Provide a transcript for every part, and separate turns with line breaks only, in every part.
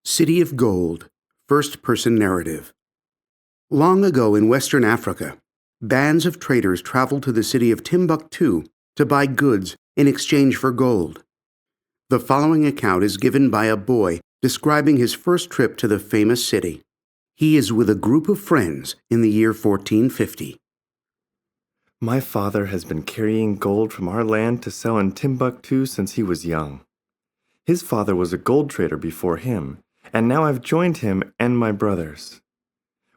City of Gold, first-person narrative. Long ago in Western Africa, bands of traders traveled to the city of Timbuktu to buy goods in exchange for gold. The following account is given by a boy describing his first trip to the famous city. He is with a group of friends in the year 1450.
My father has been carrying gold from our land to sell in Timbuktu since he was young. His father was a gold trader before him, and now I've joined him and my brothers.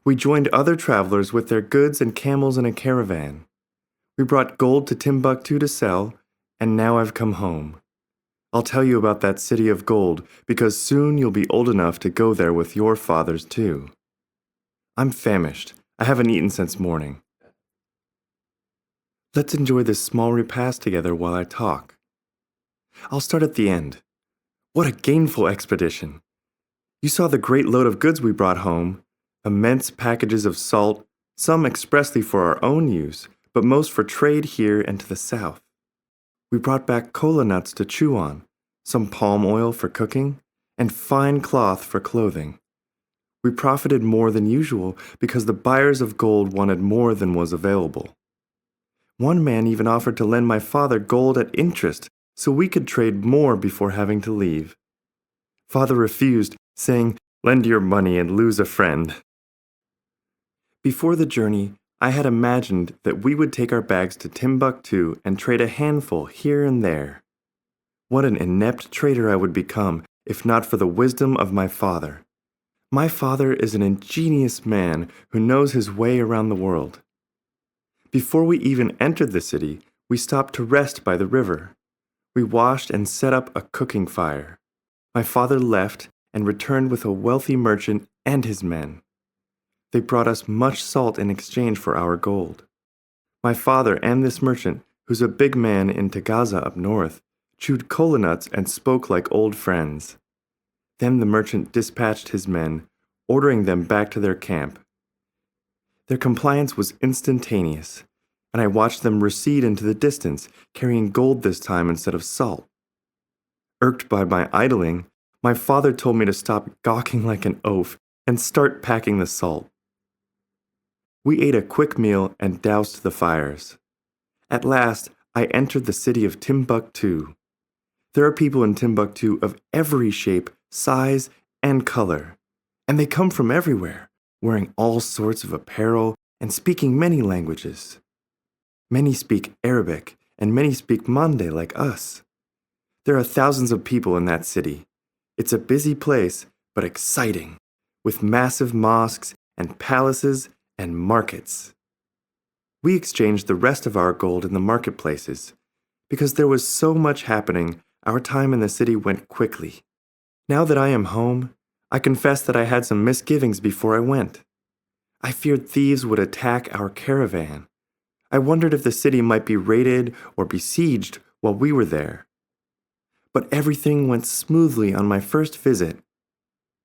We joined other travelers with their goods and camels in a caravan. We brought gold to Timbuktu to sell, and now I've come home. I'll tell you about that city of gold, because soon you'll be old enough to go there with your fathers too. I'm famished. I haven't eaten since morning. Let's enjoy this small repast together while I talk. I'll start at the end. What a gainful expedition! You saw the great load of goods we brought home, immense packages of salt, some expressly for our own use, but most for trade here and to the south. We brought back cola nuts to chew on, some palm oil for cooking, and fine cloth for clothing. We profited more than usual because the buyers of gold wanted more than was available. One man even offered to lend my father gold at interest so we could trade more before having to leave. Father refused, saying, "Lend your money and lose a friend." Before the journey, I had imagined that we would take our bags to Timbuktu and trade a handful here and there. What an inept trader I would become if not for the wisdom of my father. My father is an ingenious man who knows his way around the world. Before we even entered the city, we stopped to rest by the river. We washed and set up a cooking fire. My father left and returned with a wealthy merchant and his men. They brought us much salt in exchange for our gold. My father and this merchant, who's a big man in Tagaza up north, chewed cola nuts and spoke like old friends. Then the merchant dispatched his men, ordering them back to their camp. Their compliance was instantaneous, and I watched them recede into the distance, carrying gold this time instead of salt. Irked by my idling, my father told me to stop gawking like an oaf and start packing the salt. We ate a quick meal and doused the fires. At last, I entered the city of Timbuktu. There are people in Timbuktu of every shape, size, and color, and they come from everywhere, wearing all sorts of apparel and speaking many languages. Many speak Arabic, and many speak Mande like us. There are thousands of people in that city. It's a busy place, but exciting, with massive mosques and palaces and markets. We exchanged the rest of our gold in the marketplaces. Because there was so much happening, our time in the city went quickly. Now that I am home, I confess that I had some misgivings before I went. I feared thieves would attack our caravan. I wondered if the city might be raided or besieged while we were there. But everything went smoothly on my first visit.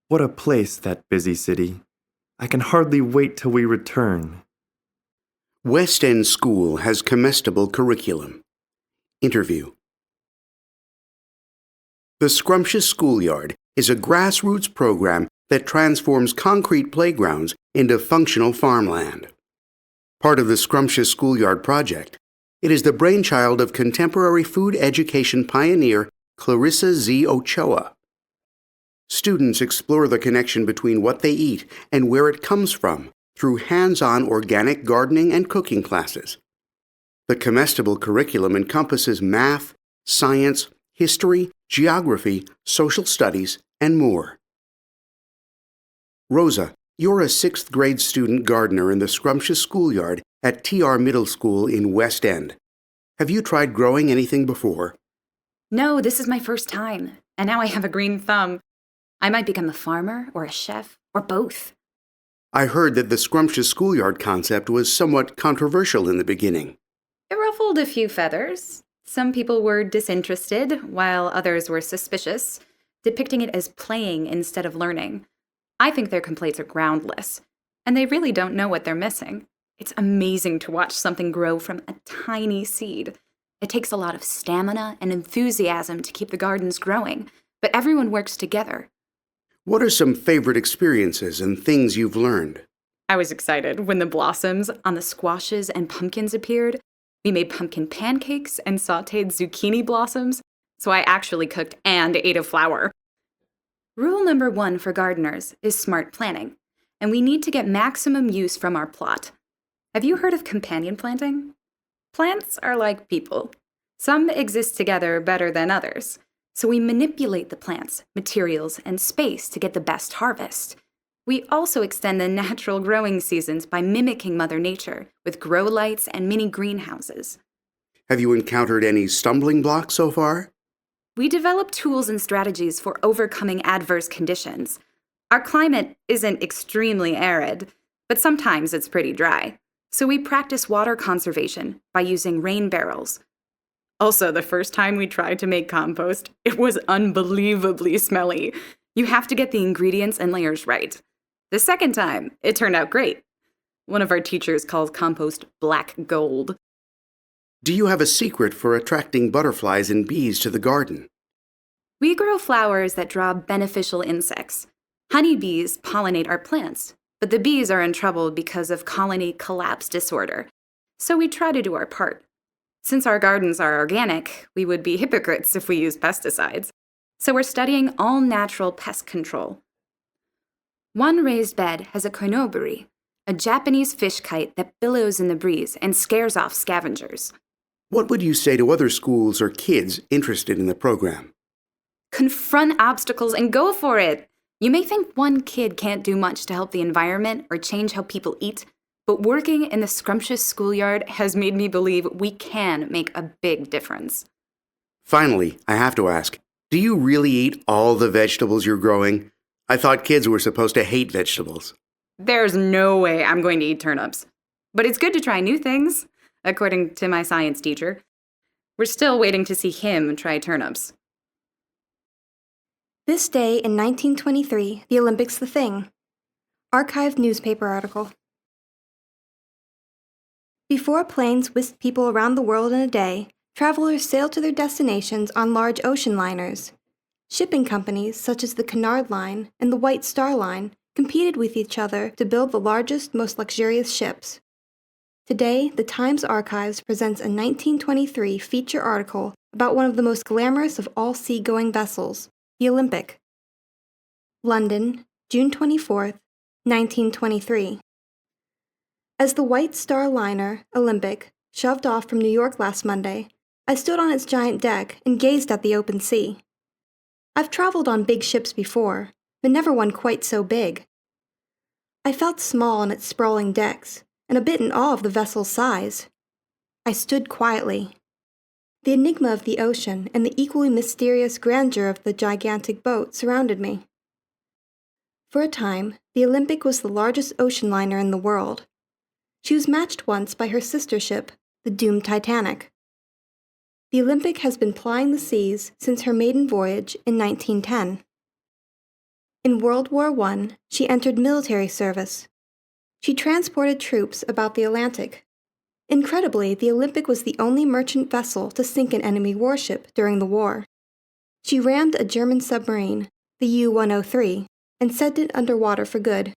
What a place, that busy city. I can hardly wait till we return.
West End School has Comestible curriculum. Interview. The Scrumptious Schoolyard is a grassroots program that transforms concrete playgrounds into functional farmland. Part of the Scrumptious Schoolyard project, it is the brainchild of contemporary food education pioneer Clarissa Z. Ochoa. Students explore the connection between what they eat and where it comes from through hands-on organic gardening and cooking classes. The Comestible curriculum encompasses math, science, history, geography, social studies, and more. Rosa, you're a 6th grade student gardener in the Scrumptious Schoolyard at TR Middle School in West End. Have you tried growing anything before?
No, this is my first time, and now I have a green thumb. I might become a farmer or a chef or both.
I heard that the Scrumptious Schoolyard concept was somewhat controversial in the beginning.
It ruffled a few feathers. Some people were disinterested, while others were suspicious, depicting it as playing instead of learning. I think their complaints are groundless, and they really don't know what they're missing. It's amazing to watch something grow from a tiny seed. It takes a lot of stamina and enthusiasm to keep the gardens growing, but everyone works together.
What are some favorite experiences and things you've learned?
I was excited when the blossoms on the squashes and pumpkins appeared. We made pumpkin pancakes and sautéed zucchini blossoms, so I actually cooked and ate a flower. Rule number 1 for gardeners is smart planning, and we need to get maximum use from our plot. Have you heard of companion planting? Plants are like people. Some exist together better than others, so we manipulate the plants, materials, and space to get the best harvest. We also extend the natural growing seasons by mimicking Mother Nature with grow lights and mini greenhouses.
Have you encountered any stumbling blocks so far?
We develop tools and strategies for overcoming adverse conditions. Our climate isn't extremely arid, but sometimes it's pretty dry. So we practice water conservation by using rain barrels. Also, the first time we tried to make compost, it was unbelievably smelly. You have to get the ingredients and layers right. The second time, it turned out great. One of our teachers calls compost black gold.
Do you have a secret for attracting butterflies and bees to the garden?
We grow flowers that draw beneficial insects. Honeybees pollinate our plants, but the bees are in trouble because of colony collapse disorder. So we try to do our part. Since our gardens are organic, we would be hypocrites if we used pesticides. So we're studying all natural pest control. One raised bed has a koinobori, a Japanese fish kite that billows in the breeze and scares off scavengers.
What would you say to other schools or kids interested in the program?
Confront obstacles and go for it! You may think one kid can't do much to help the environment or change how people eat, but working in the scrumptious schoolyard has made me believe we can make a big difference.
Finally, I have to ask, do you really eat all the vegetables you're growing? I thought kids were supposed to hate vegetables.
There's no way I'm going to eat turnips. But it's good to try new things, according to my science teacher. We're still waiting to see him try turnips.
This day in 1923, the Olympics the thing. Archived newspaper article. Before planes whisked people around the world in a day, travelers sailed to their destinations on large ocean liners. Shipping companies such as the Cunard Line and the White Star Line competed with each other to build the largest, most luxurious ships. Today, the Times Archives presents a 1923 feature article about one of the most glamorous of all seagoing vessels, the Olympic. London, June 24, 1923. As the White Star Liner, Olympic, shoved off from New York last Monday, I stood on its giant deck and gazed at the open sea. I've traveled on big ships before, but never one quite so big. I felt small on its sprawling decks, and a bit in awe of the vessel's size. I stood quietly. The enigma of the ocean and the equally mysterious grandeur of the gigantic boat surrounded me. For a time, the Olympic was the largest ocean liner in the world. She was matched once by her sister ship, the doomed Titanic. The Olympic has been plying the seas since her maiden voyage in 1910. In World War I, she entered military service. She transported troops about the Atlantic. Incredibly, the Olympic was the only merchant vessel to sink an enemy warship during the war. She rammed a German submarine, the U-103, and sent it underwater for good.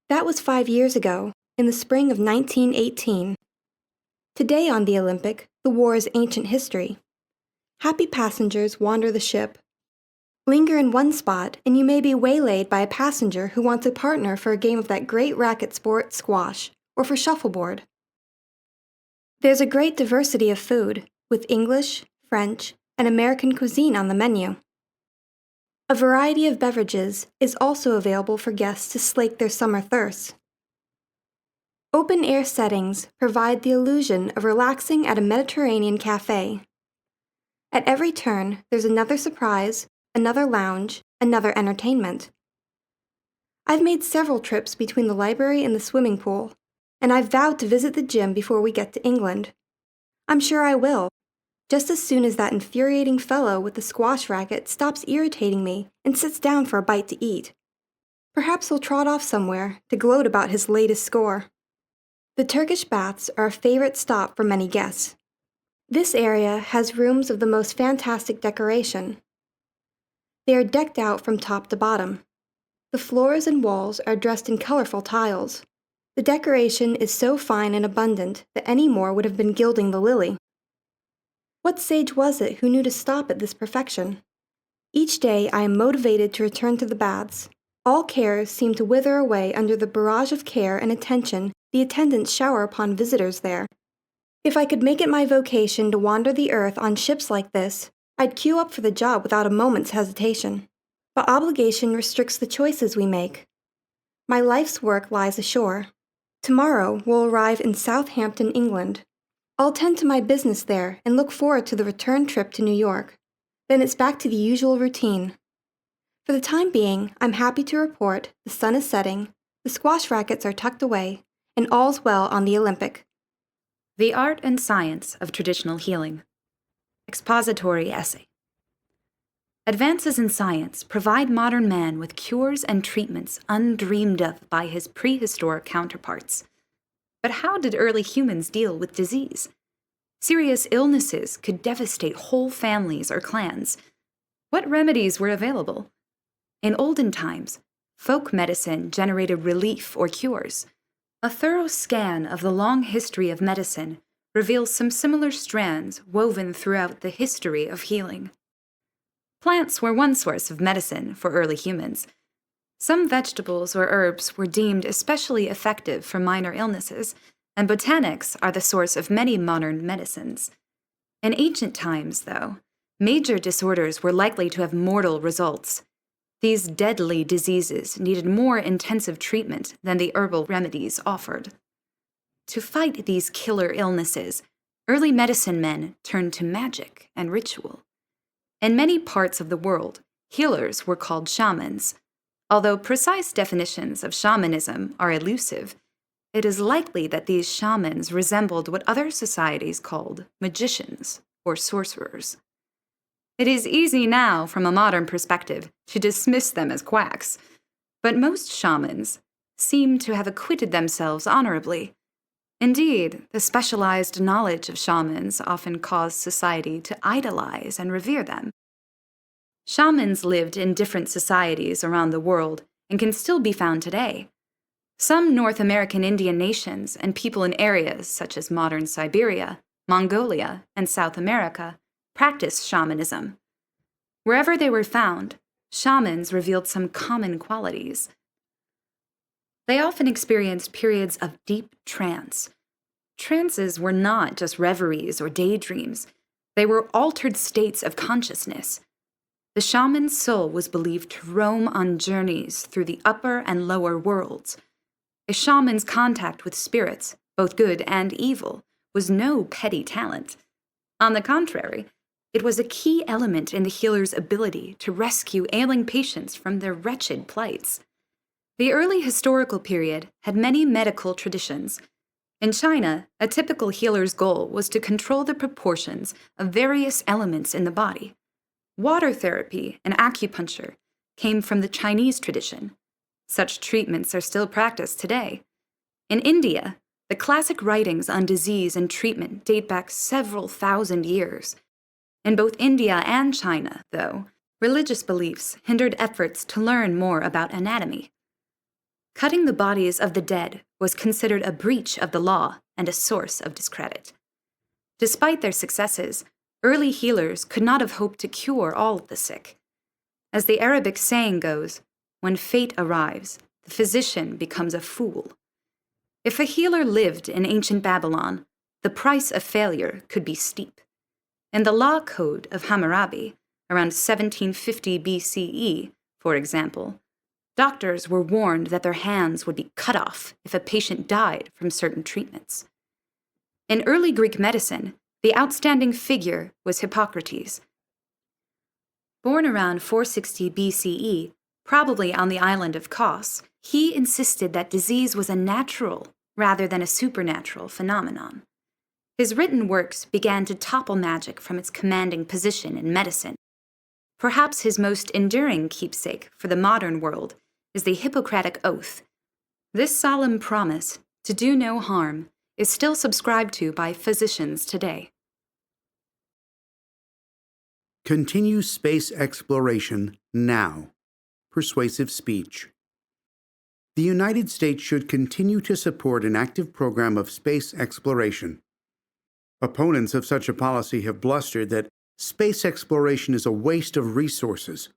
That was 5 years ago, in the spring of 1918. Today on the Olympic, the war is ancient history. Happy passengers wander the ship. Linger in one spot, and you may be waylaid by a passenger who wants a partner for a game of that great racket sport, squash, or for shuffleboard. There's a great diversity of food, with English, French, and American cuisine on the menu. A variety of beverages is also available for guests to slake their summer thirsts. Open-air settings provide the illusion of relaxing at a Mediterranean cafe. At every turn, there's another surprise, another lounge, another entertainment. I've made several trips between the library and the swimming pool, and I've vowed to visit the gym before we get to England. I'm sure I will, just as soon as that infuriating fellow with the squash racket stops irritating me and sits down for a bite to eat. Perhaps he'll trot off somewhere to gloat about his latest score. The Turkish baths are a favorite stop for many guests. This area has rooms of the most fantastic decoration. They are decked out from top to bottom. The floors and walls are dressed in colorful tiles. The decoration is so fine and abundant that any more would have been gilding the lily. What sage was it who knew to stop at this perfection? Each day I am motivated to return to the baths. All cares seem to wither away under the barrage of care and attention the attendants shower upon visitors there. If I could make it my vocation to wander the earth on ships like this, I'd queue up for the job without a moment's hesitation. But obligation restricts the choices we make. My life's work lies ashore. Tomorrow we'll arrive in Southampton, England. I'll tend to my business there and look forward to the return trip to New York. Then it's back to the usual routine. For the time being, I'm happy to report the sun is setting, the squash rackets are tucked away, and all's well on the Olympic.
The Art and Science of Traditional Healing. Expository Essay. Advances in science provide modern man with cures and treatments undreamed of by his prehistoric counterparts. But how did early humans deal with disease? Serious illnesses could devastate whole families or clans. What remedies were available? In olden times, folk medicine generated relief or cures. A thorough scan of the long history of medicine reveals some similar strands woven throughout the history of healing. Plants were one source of medicine for early humans. Some vegetables or herbs were deemed especially effective for minor illnesses, and botanics are the source of many modern medicines. In ancient times, though, major disorders were likely to have mortal results. These deadly diseases needed more intensive treatment than the herbal remedies offered. To fight these killer illnesses, early medicine men turned to magic and ritual. In many parts of the world, healers were called shamans. Although precise definitions of shamanism are elusive, it is likely that these shamans resembled what other societies called magicians or sorcerers. It is easy now, from a modern perspective, to dismiss them as quacks, but most shamans seem to have acquitted themselves honorably. Indeed, the specialized knowledge of shamans often caused society to idolize and revere them. Shamans lived in different societies around the world and can still be found today. Some North American Indian nations and people in areas such as modern Siberia, Mongolia, and South America practiced shamanism. Wherever they were found, shamans revealed some common qualities. They often experienced periods of deep trance. Trances were not just reveries or daydreams. They were altered states of consciousness. The shaman's soul was believed to roam on journeys through the upper and lower worlds. A shaman's contact with spirits, both good and evil, was no petty talent. On the contrary, it was a key element in the healer's ability to rescue ailing patients from their wretched plights. The early historical period had many medical traditions. In China, a typical healer's goal was to control the proportions of various elements in the body. Water therapy and acupuncture came from the Chinese tradition. Such treatments are still practiced today. In India, the classic writings on disease and treatment date back several thousand years. In both India and China, though, religious beliefs hindered efforts to learn more about anatomy. Cutting the bodies of the dead was considered a breach of the law and a source of discredit. Despite their successes, early healers could not have hoped to cure all of the sick. As the Arabic saying goes, when fate arrives, the physician becomes a fool. If a healer lived in ancient Babylon, the price of failure could be steep. In the law code of Hammurabi, around 1750 BCE, for example, doctors were warned that their hands would be cut off if a patient died from certain treatments. In early Greek medicine, the outstanding figure was Hippocrates. Born around 460 BCE, probably on the island of Kos, he insisted that disease was a natural rather than a supernatural phenomenon. His written works began to topple magic from its commanding position in medicine. Perhaps his most enduring keepsake for the modern world is the Hippocratic Oath. This solemn promise to do no harm is still subscribed to by physicians today.
Continue space exploration now. Persuasive speech. The United States should continue to support an active program of space exploration. Opponents of such a policy have blustered that space exploration is a waste of resources.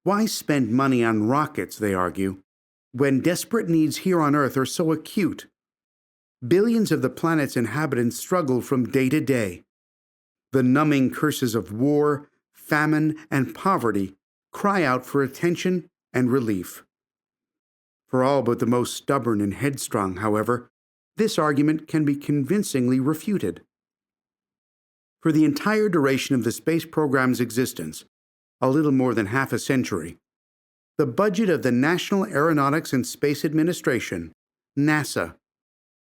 Why spend money on rockets, they argue, when desperate needs here on Earth are so acute? Billions of the planet's inhabitants struggle from day to day. The numbing curses of war, famine, and poverty cry out for attention and relief. For all but the most stubborn and headstrong, however, this argument can be convincingly refuted. For the entire duration of the space program's existence, a little more than half a century, the budget of the National Aeronautics and Space Administration, NASA,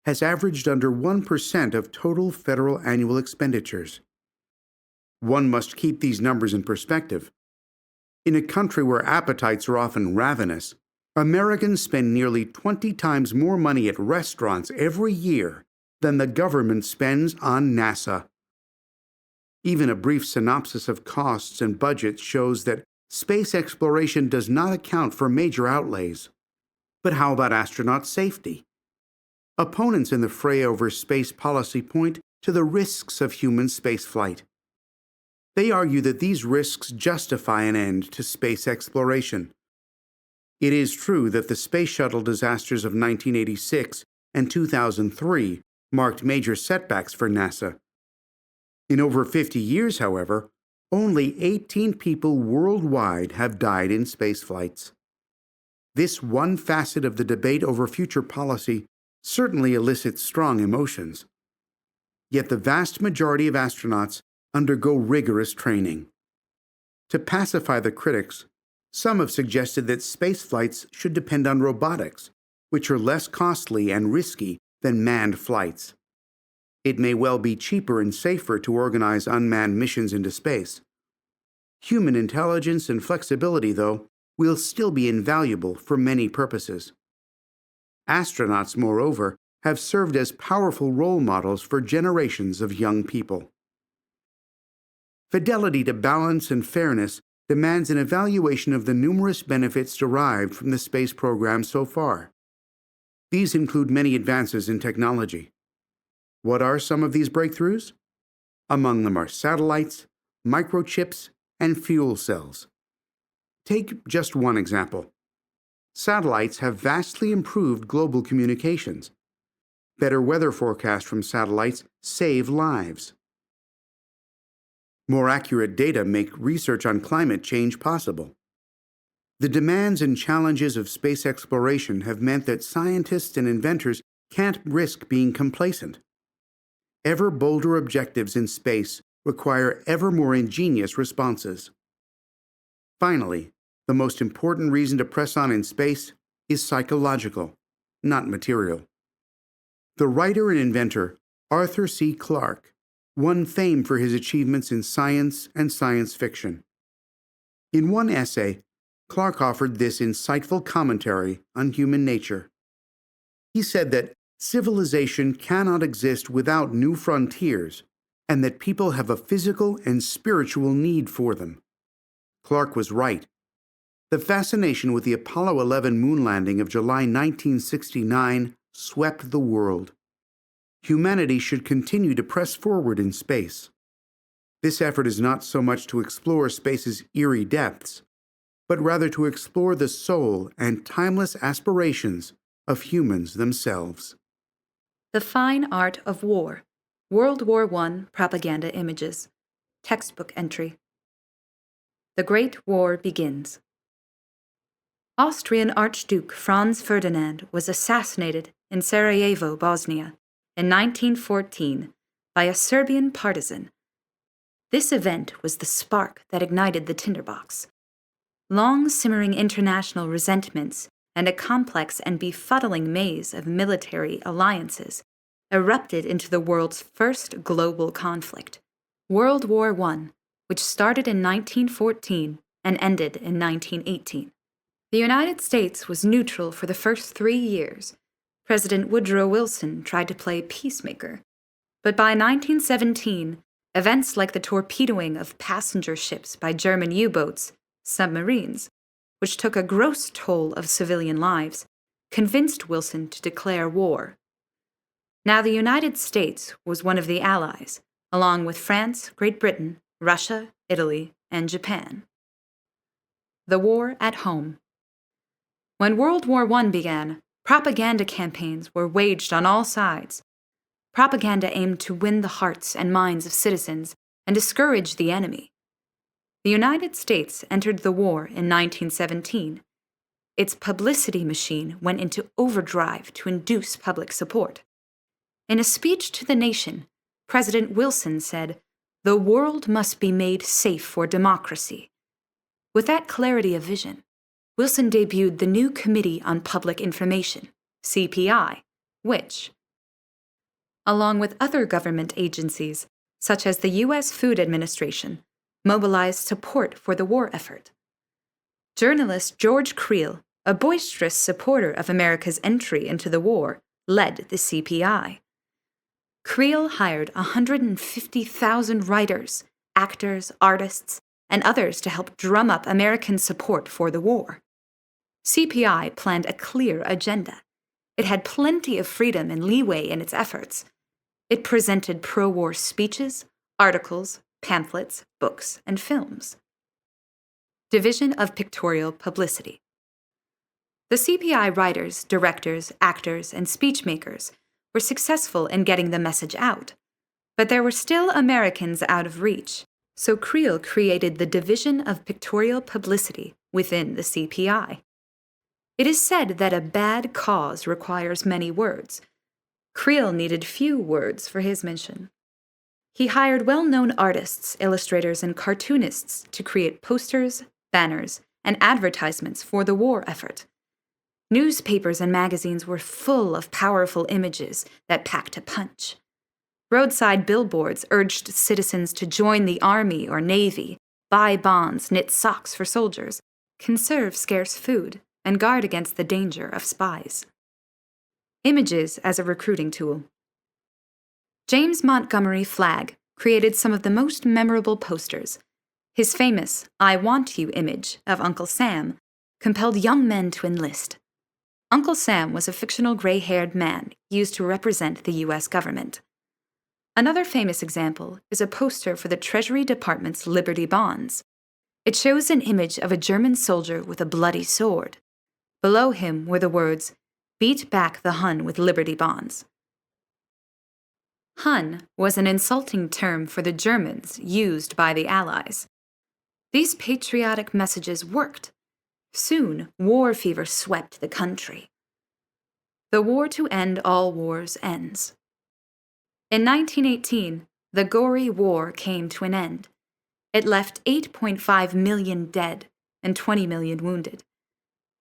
has averaged under 1% of total federal annual expenditures. One must keep these numbers in perspective. In a country where appetites are often ravenous, Americans spend nearly 20 times more money at restaurants every year than the government spends on NASA. Even a brief synopsis of costs and budgets shows that space exploration does not account for major outlays. But how about astronaut safety? Opponents in the fray over space policy point to the risks of human spaceflight. They argue that these risks justify an end to space exploration. It is true that the space shuttle disasters of 1986 and 2003 marked major setbacks for NASA. In over 50 years, however, only 18 people worldwide have died in space flights. This one facet of the debate over future policy certainly elicits strong emotions. Yet the vast majority of astronauts undergo rigorous training. To pacify the critics, some have suggested that space flights should depend on robotics, which are less costly and risky than manned flights. It may well be cheaper and safer to organize unmanned missions into space. Human intelligence and flexibility, though, will still be invaluable for many purposes. Astronauts, moreover, have served as powerful role models for generations of young people. Fidelity to balance and fairness demands an evaluation of the numerous benefits derived from the space program so far. These include many advances in technology. What are some of these breakthroughs? Among them are satellites, microchips, and fuel cells. Take just one example. Satellites have vastly improved global communications. Better weather forecasts from satellites save lives. More accurate data make research on climate change possible. The demands and challenges of space exploration have meant that scientists and inventors can't risk being complacent. Ever bolder objectives in space require ever more ingenious responses. Finally, the most important reason to press on in space is psychological, not material. The writer and inventor Arthur C. Clarke won fame for his achievements in science and science fiction. In one essay, Clarke offered this insightful commentary on human nature. He said that civilization cannot exist without new frontiers, and that people have a physical and spiritual need for them. Clarke was right. The fascination with the Apollo 11 moon landing of July 1969 swept the world. Humanity should continue to press forward in space. This effort is not so much to explore space's eerie depths, but rather to explore the soul and timeless aspirations of humans themselves.
The Fine Art of War, World War I Propaganda Images, Textbook Entry. The Great War Begins. Austrian Archduke Franz Ferdinand was assassinated in Sarajevo, Bosnia, in 1914 by a Serbian partisan. This event was the spark that ignited the tinderbox. Long-simmering international resentments and a complex and befuddling maze of military alliances erupted into the world's first global conflict, World War I, which started in 1914 and ended in 1918. The United States was neutral for the first 3 years. President Woodrow Wilson tried to play peacemaker. But by 1917, Events like the torpedoing of passenger ships by German U-boats, submarines, which took a gross toll of civilian lives, convinced Wilson to declare war. Now the United States was one of the Allies, along with France, Great Britain, Russia, Italy, and Japan. The war at home. When World War I began, propaganda campaigns were waged on all sides. Propaganda aimed to win the hearts and minds of citizens and discourage the enemy. The United States entered the war in 1917. Its publicity machine went into overdrive to induce public support. In a speech to the nation, President Wilson said, "The world must be made safe for democracy." With that clarity of vision, Wilson debuted the new Committee on Public Information, CPI, which, along with other government agencies, such as the U.S. Food Administration, mobilized support for the war effort. Journalist George Creel, a boisterous supporter of America's entry into the war, led the CPI. Creel hired 150,000 writers, actors, artists, and others to help drum up American support for the war. CPI planned a clear agenda. It had plenty of freedom and leeway in its efforts. It presented pro-war speeches, articles, pamphlets, books, and films. Division of Pictorial Publicity. The CPI writers, directors, actors, and speechmakers were successful in getting the message out, but there were still Americans out of reach, so Creel created the Division of Pictorial Publicity within the CPI. It is said that a bad cause requires many words. Creel needed few words for his mission. He hired well-known artists, illustrators, and cartoonists to create posters, banners, and advertisements for the war effort. Newspapers and magazines were full of powerful images that packed a punch. Roadside billboards urged citizens to join the Army or Navy, buy bonds, knit socks for soldiers, conserve scarce food, and guard against the danger of spies. Images as a recruiting tool. James Montgomery Flagg created some of the most memorable posters. His famous "I Want You" image of Uncle Sam compelled young men to enlist. Uncle Sam was a fictional gray-haired man used to represent the U.S. government. Another famous example is a poster for the Treasury Department's Liberty Bonds. It shows an image of a German soldier with a bloody sword. Below him were the words, "Beat back the Hun with Liberty Bonds." Hun was an insulting term for the Germans used by the Allies. These patriotic messages worked. Soon, war fever swept the country. The war to end all wars ends. In 1918, the gory war came to an end. It left 8.5 million dead and 20 million wounded.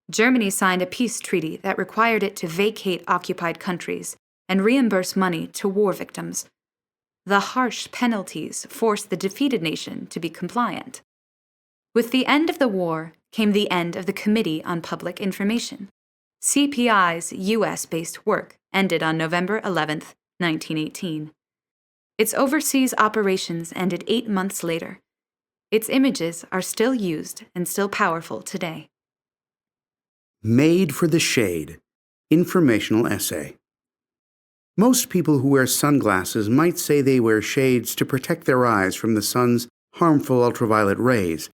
Germany signed a peace treaty that required it to vacate occupied countries and reimburse money to war victims. The harsh penalties forced the defeated nation to be compliant. With the end of the war came the end of the Committee on Public Information. CPI's U.S.-based work ended on November 11, 1918. Its overseas operations ended 8 months later. Its images are still used and still powerful today.
Made for the Shade. Informational essay. Most people who wear sunglasses might say they wear shades to protect their eyes from the sun's harmful ultraviolet rays,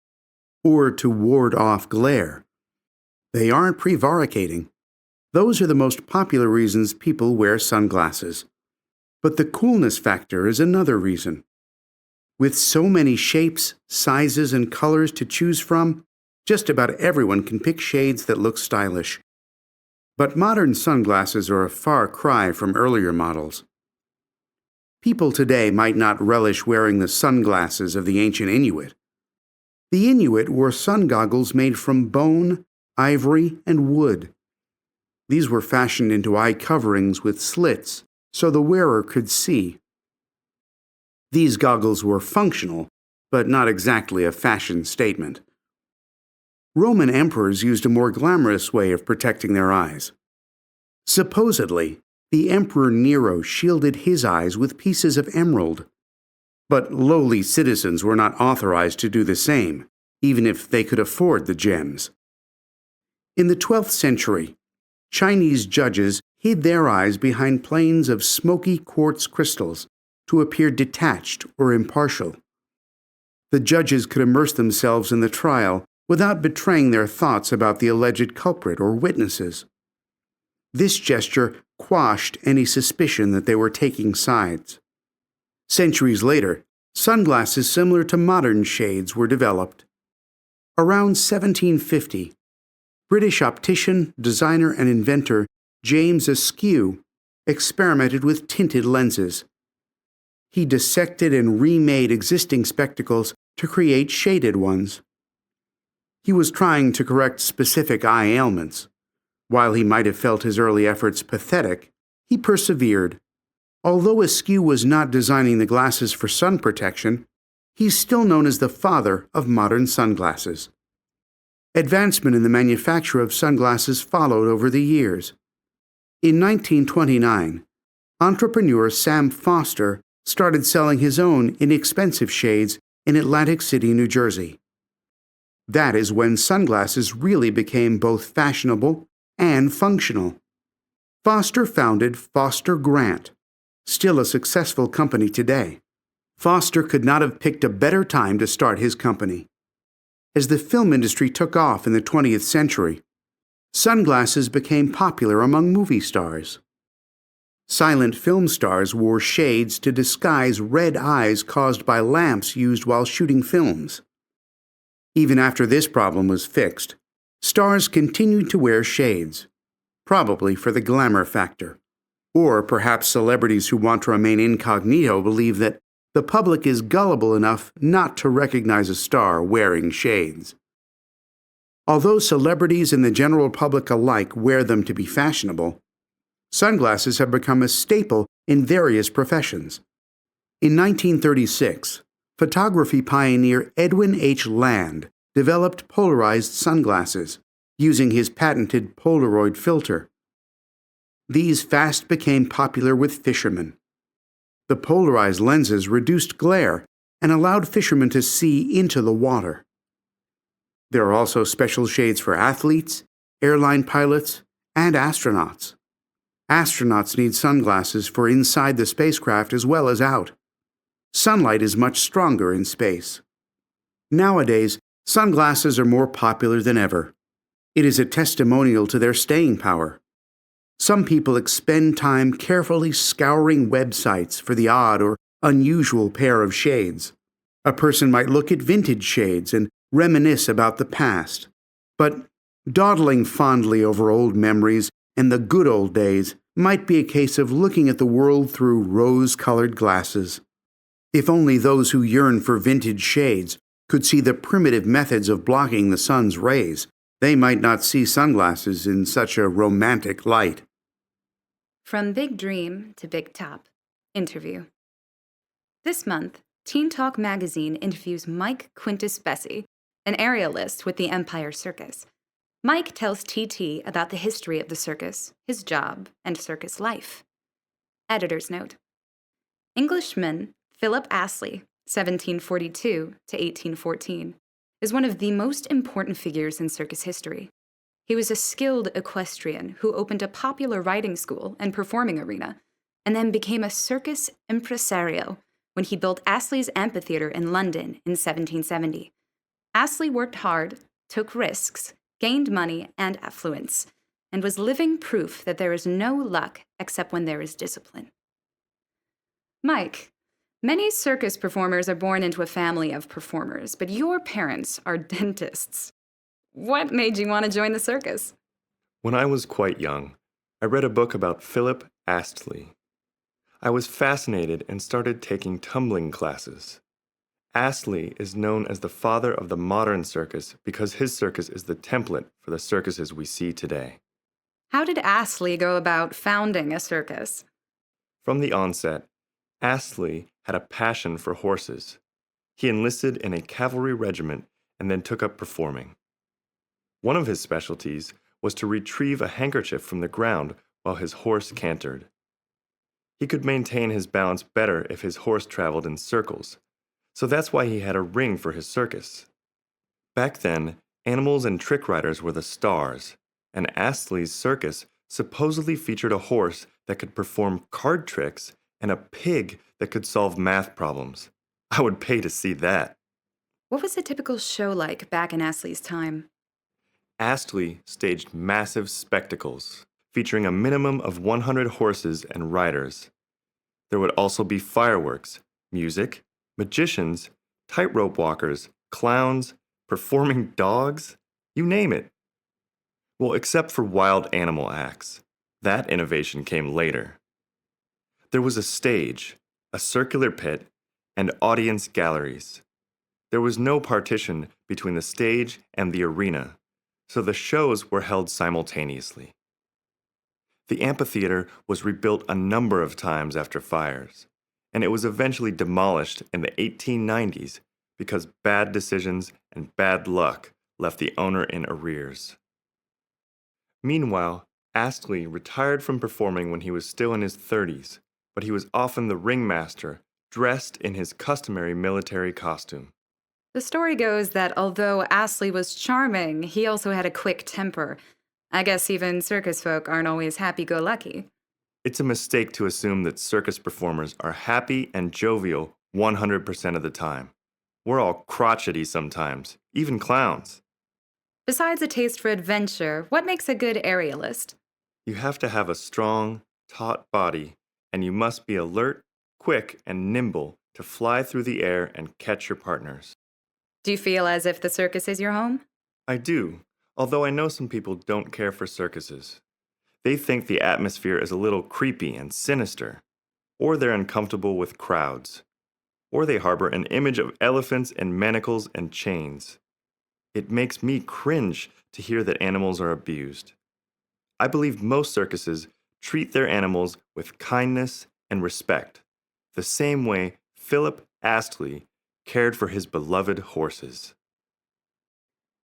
or to ward off glare. They aren't prevaricating. Those are the most popular reasons people wear sunglasses. But the coolness factor is another reason. With so many shapes, sizes, and colors to choose from, just about everyone can pick shades that look stylish. But modern sunglasses are a far cry from earlier models. People today might not relish wearing the sunglasses of the ancient Inuit. The Inuit wore sun goggles made from bone, ivory, and wood. These were fashioned into eye coverings with slits so the wearer could see. These goggles were functional, but not exactly a fashion statement. Roman emperors used a more glamorous way of protecting their eyes. Supposedly, the Emperor Nero shielded his eyes with pieces of emerald. But lowly citizens were not authorized to do the same, even if they could afford the gems. In the 12th century, Chinese judges hid their eyes behind planes of smoky quartz crystals to appear detached or impartial. The judges could immerse themselves in the trial without betraying their thoughts about the alleged culprit or witnesses. This gesture quashed any suspicion that they were taking sides. Centuries later, sunglasses similar to modern shades were developed. Around 1750, British optician, designer, and inventor James Askew experimented with tinted lenses. He dissected and remade existing spectacles to create shaded ones. He was trying to correct specific eye ailments. While he might have felt his early efforts pathetic, he persevered. Although Askew was not designing the glasses for sun protection, he's still known as the father of modern sunglasses. Advancement in the manufacture of sunglasses followed over the years. In 1929, entrepreneur Sam Foster started selling his own inexpensive shades in Atlantic City, New Jersey. That is when sunglasses really became both fashionable and functional. Foster founded Foster Grant, still a successful company today. Foster could not have picked a better time to start his company. As the film industry took off in the 20th century, sunglasses became popular among movie stars. Silent film stars wore shades to disguise red eyes caused by lamps used while shooting films. Even after this problem was fixed, stars continued to wear shades, probably for the glamour factor. Or perhaps celebrities who want to remain incognito believe that the public is gullible enough not to recognize a star wearing shades. Although celebrities and the general public alike wear them to be fashionable, sunglasses have become a staple in various professions. In 1936, photography pioneer Edwin H. Land developed polarized sunglasses using his patented Polaroid filter. These fast became popular with fishermen. The polarized lenses reduced glare and allowed fishermen to see into the water. There are also special shades for athletes, airline pilots, and astronauts. Astronauts need sunglasses for inside the spacecraft as well as out. Sunlight is much stronger in space. Nowadays, sunglasses are more popular than ever. It is a testimonial to their staying power. Some people expend time carefully scouring websites for the odd or unusual pair of shades. A person might look at vintage shades and reminisce about the past. But dawdling fondly over old memories and the good old days might be a case of looking at the world through rose-colored glasses. If only those who yearn for vintage shades could see the primitive methods of blocking the sun's rays, they might not see sunglasses in such a romantic light.
From Big Dream to Big Top. Interview. This month, Teen Talk magazine interviews Mike Quintus Bessie, an aerialist with the Empire Circus. Mike tells TT about the history of the circus, his job, and circus life. Editor's note. Englishman Philip Astley, 1742 to 1814, is one of the most important figures in circus history. He was a skilled equestrian who opened a popular riding school and performing arena, and then became a circus impresario when he built Astley's Amphitheatre in London in 1770. Astley worked hard, took risks, gained money and affluence, and was living proof that there is no luck except when there is discipline. Mike, many circus performers are born into a family of performers, but your parents are dentists. What made you want to join the circus?
When I was quite young, I read a book about Philip Astley. I was fascinated and started taking tumbling classes. Astley is known as the father of the modern circus because his circus is the template for the circuses we see today.
How did Astley go about founding a circus?
From the onset, Astley had a passion for horses. He enlisted in a cavalry regiment and then took up performing. One of his specialties was to retrieve a handkerchief from the ground while his horse cantered. He could maintain his balance better if his horse traveled in circles, so that's why he had a ring for his circus. Back then, animals and trick riders were the stars, and Astley's circus supposedly featured a horse that could perform card tricks and a pig that could solve math problems. I would pay to see that.
What was a typical show like back in Astley's time?
Astley staged massive spectacles, featuring a minimum of 100 horses and riders. There would also be fireworks, music, magicians, tightrope walkers, clowns, performing dogs, you name it. Well, except for wild animal acts. That innovation came later. There was a stage, a circular pit, and audience galleries. There was no partition between the stage and the arena, so the shows were held simultaneously. The amphitheater was rebuilt a number of times after fires, and it was eventually demolished in the 1890s because bad decisions and bad luck left the owner in arrears. Meanwhile, Astley retired from performing when he was still in his 30s, but he was often the ringmaster, dressed in his customary military costume.
The story goes that although Astley was charming, he also had a quick temper. I guess even circus folk aren't always happy-go-lucky.
It's a mistake to assume that circus performers are happy and jovial 100% of the time. We're all crotchety sometimes, even clowns.
Besides a taste for adventure, what makes a good aerialist?
You have to have a strong, taut body, and you must be alert, quick, and nimble to fly through the air and catch your partners.
Do you feel as if the circus is your home?
I do, although I know some people don't care for circuses. They think the atmosphere is a little creepy and sinister, or they're uncomfortable with crowds, or they harbor an image of elephants and manacles and chains. It makes me cringe to hear that animals are abused. I believe most circuses treat their animals with kindness and respect, the same way Philip Astley cared for his beloved horses.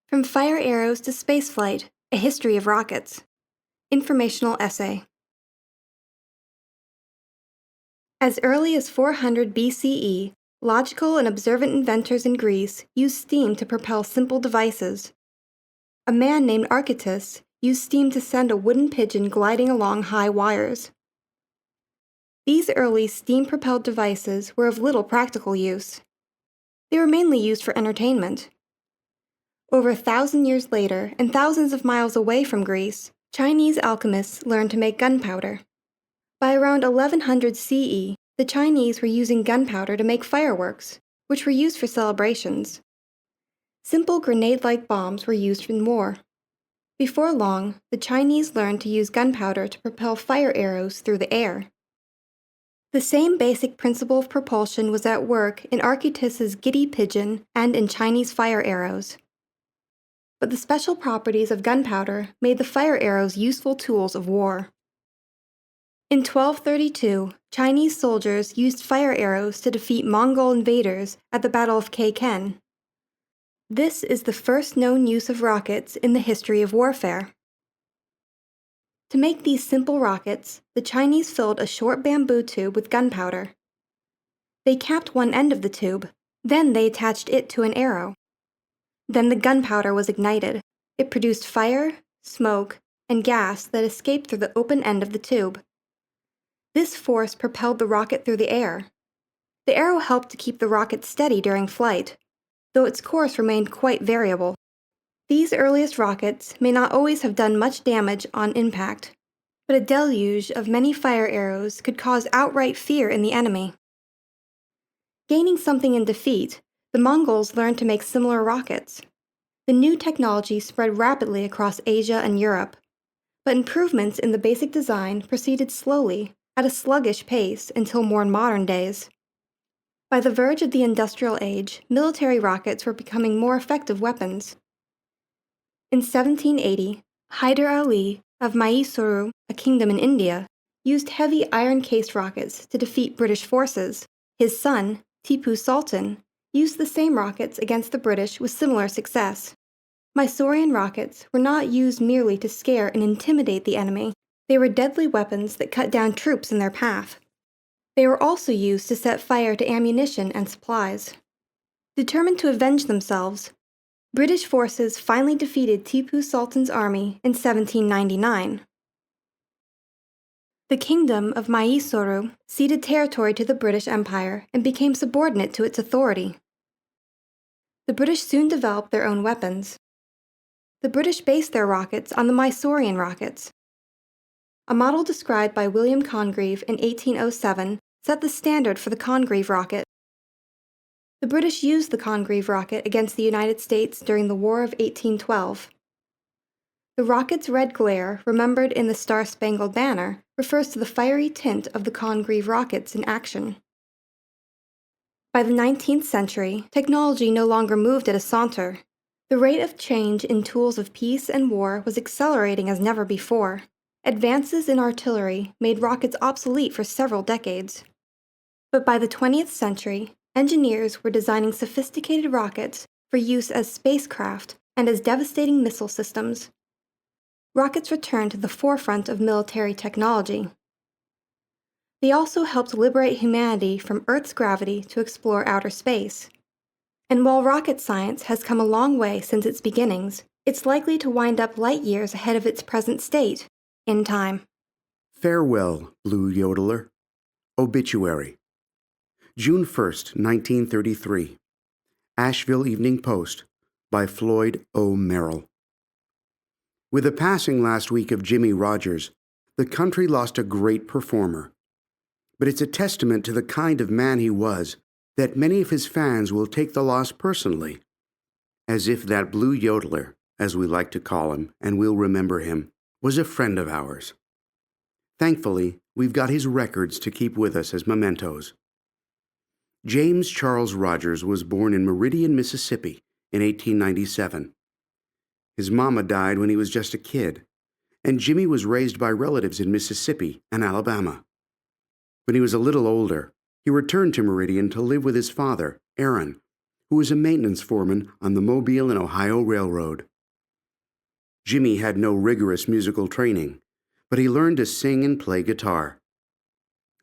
From Fire Arrows to Spaceflight, A History of Rockets. Informational essay. As early as 400 BCE, logical and observant inventors in Greece used steam to propel simple devices. A man named Archytas used steam to send a wooden pigeon gliding along high wires. These early steam-propelled devices were of little practical use. They were mainly used for entertainment. Over 1,000 years later, and thousands of miles away from Greece, Chinese alchemists learned to make gunpowder. By around 1100 CE, the Chinese were using gunpowder to make fireworks, which were used for celebrations. Simple grenade-like bombs were used in war. Before long, the Chinese learned to use gunpowder to propel fire arrows through the air. The same basic principle of propulsion was at work in Archytas's giddy pigeon and in Chinese fire arrows. But the special properties of gunpowder made the fire arrows useful tools of war. In 1232, Chinese soldiers used fire arrows to defeat Mongol invaders at the Battle of Keiken. This is the first known use of rockets in the history of warfare. To make these simple rockets, the Chinese filled a short bamboo tube with gunpowder. They capped one end of the tube, then they attached it to an arrow. Then the gunpowder was ignited. It produced fire, smoke, and gas that escaped through the open end of the tube. This force propelled the rocket through the air. The arrow helped to keep the rocket steady during flight, though its course remained quite variable. These earliest rockets may not always have done much damage on impact, but a deluge of many fire arrows could cause outright fear in the enemy. Gaining something in defeat, the Mongols learned to make similar rockets. The new technology spread rapidly across Asia and Europe, but improvements in the basic design proceeded slowly, at a sluggish pace until more modern days. By the verge of the industrial age, military rockets were becoming more effective weapons. In 1780, Hyder Ali of Mysuru, a kingdom in India, used heavy iron-cased rockets to defeat British forces. His son, Tipu Sultan, used the same rockets against the British with similar success. Mysorean rockets were not used merely to scare and intimidate the enemy. They were deadly weapons that cut down troops in their path. They were also used to set fire to ammunition and supplies. Determined to avenge themselves, British forces finally defeated Tipu Sultan's army in 1799. The kingdom of Mysuru ceded territory to the British Empire and became subordinate to its authority. The British soon developed their own weapons. The British based their rockets on the Mysorean rockets. A model described by William Congreve in 1807 set the standard for the Congreve rocket. The British used the Congreve rocket against the United States during the War of 1812. The rocket's red glare, remembered in the Star-Spangled Banner, refers to the fiery tint of the Congreve rockets in action. By the 19th century, technology no longer moved at a saunter. The rate of change in tools of peace and war was accelerating as never before. Advances in artillery made rockets obsolete for several decades. But by the 20th century, engineers were designing sophisticated rockets for use as spacecraft and as devastating missile systems. Rockets returned to the forefront of military technology. They also helped liberate humanity from Earth's gravity to explore outer space. And while rocket science has come a long way since its beginnings, it's likely to wind up light years ahead of its present state, in time.
Farewell, Blue Yodeler. Obituary. June 1st, 1933. Asheville Evening Post by Floyd O. Merrill. With the passing last week of Jimmie Rodgers, the country lost a great performer. But it's a testament to the kind of man he was that many of his fans will take the loss personally, as if that Blue Yodeler, as we like to call him, and we'll remember him, was a friend of ours. Thankfully, we've got his records to keep with us as mementos. James Charles Rodgers was born in Meridian, Mississippi in 1897. His mama died when he was just a kid, and Jimmy was raised by relatives in Mississippi and Alabama. When he was a little older, he returned to Meridian to live with his father, Aaron, who was a maintenance foreman on the Mobile and Ohio Railroad. Jimmy had no rigorous musical training, but he learned to sing and play guitar.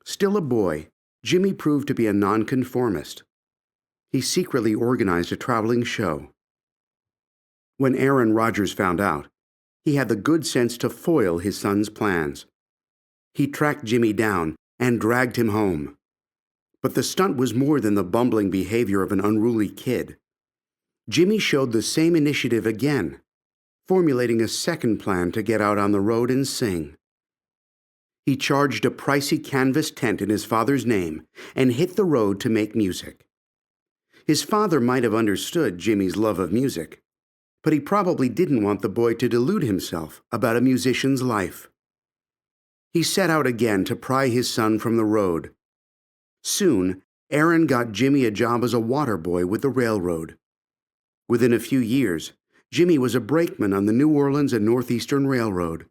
Still a boy, Jimmy proved to be a nonconformist. He secretly organized a traveling show. When Aaron Rodgers found out, he had the good sense to foil his son's plans. He tracked Jimmy down and dragged him home. But the stunt was more than the bumbling behavior of an unruly kid. Jimmy showed the same initiative again, formulating a second plan to get out on the road and sing. He charged a pricey canvas tent in his father's name and hit the road to make music. His father might have understood Jimmy's love of music, but he probably didn't want the boy to delude himself about a musician's life. He set out again to pry his son from the road. Soon, Aaron got Jimmy a job as a water boy with the railroad. Within a few years, Jimmy was a brakeman on the New Orleans and Northeastern Railroad.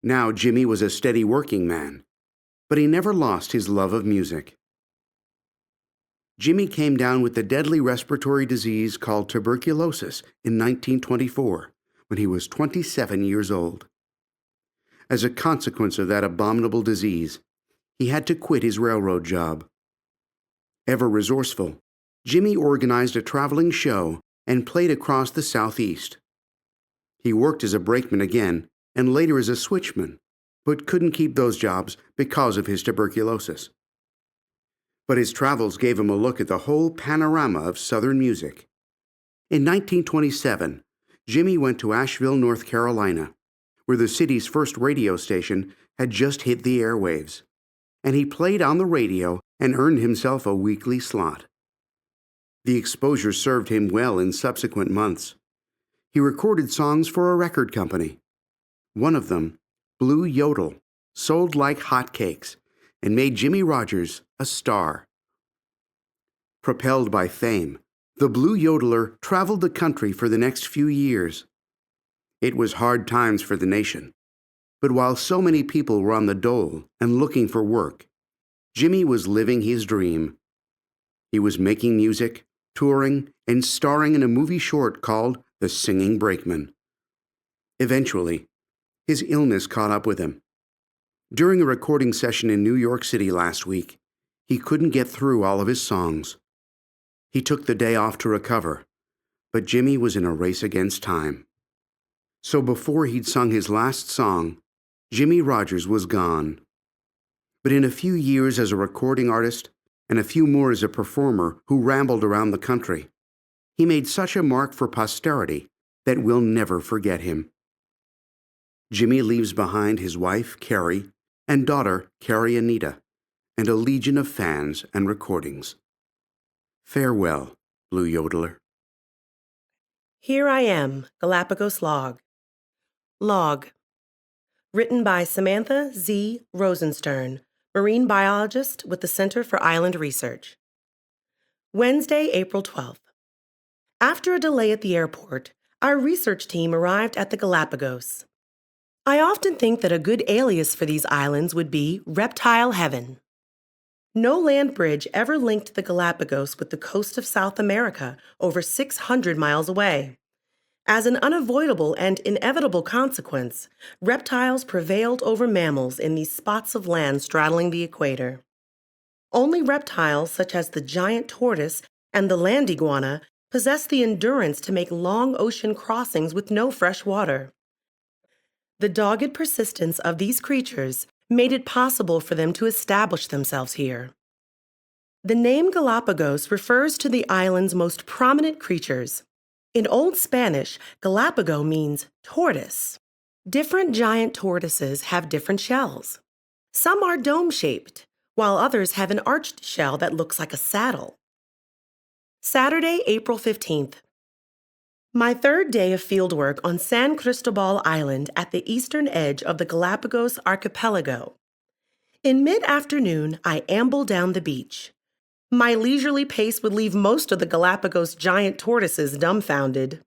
Now Jimmy was a steady working man, but he never lost his love of music. Jimmy came down with the deadly respiratory disease called tuberculosis in 1924, when he was 27 years old. As a consequence of that abominable disease, he had to quit his railroad job. Ever resourceful, Jimmy organized a traveling show and played across the Southeast. He worked as a brakeman again and later as a switchman, but couldn't keep those jobs because of his tuberculosis. But his travels gave him a look at the whole panorama of Southern music. In 1927, Jimmy went to Asheville, North Carolina, where the city's first radio station had just hit the airwaves, and he played on the radio and earned himself a weekly slot. The exposure served him well in subsequent months. He recorded songs for a record company. One of them, Blue Yodel, sold like hotcakes and made Jimmie Rodgers a star. Propelled by fame, the Blue Yodeler traveled the country for the next few years. It was hard times for the nation, but while so many people were on the dole and looking for work, Jimmy was living his dream. He was making music, touring, and starring in a movie short called The Singing Brakeman. Eventually, his illness caught up with him. During a recording session in New York City last week, he couldn't get through all of his songs. He took the day off to recover, but Jimmy was in a race against time. So before he'd sung his last song, Jimmy Rogers was gone. But in a few years as a recording artist, and a few more as a performer who rambled around the country, he made such a mark for posterity that we'll never forget him. Jimmy leaves behind his wife, Carrie, and daughter, Carrie Anita, and a legion of fans and recordings. Farewell, Blue Yodeler.
Here I Am, Galapagos Log. Log. Written by Samantha Z. Rosenstern, marine biologist with the Center for Island Research. Wednesday, April 12th. After a delay at the airport, our research team arrived at the Galapagos. I often think that a good alias for these islands would be Reptile Heaven. No land bridge ever linked the Galapagos with the coast of South America, over 600 miles away. As an unavoidable and inevitable consequence, reptiles prevailed over mammals in these spots of land straddling the equator. Only reptiles such as the giant tortoise and the land iguana possess the endurance to make long ocean crossings with no fresh water. The dogged persistence of these creatures made it possible for them to establish themselves here. The name Galapagos refers to the island's most prominent creatures. In Old Spanish, Galapago means tortoise. Different giant tortoises have different shells. Some are dome-shaped, while others have an arched shell that looks like a saddle. Saturday, April 15th. My third day of fieldwork on San Cristobal Island at the eastern edge of the Galapagos archipelago. In mid-afternoon, I ambled down the beach. My leisurely pace would leave most of the Galapagos giant tortoises dumbfounded.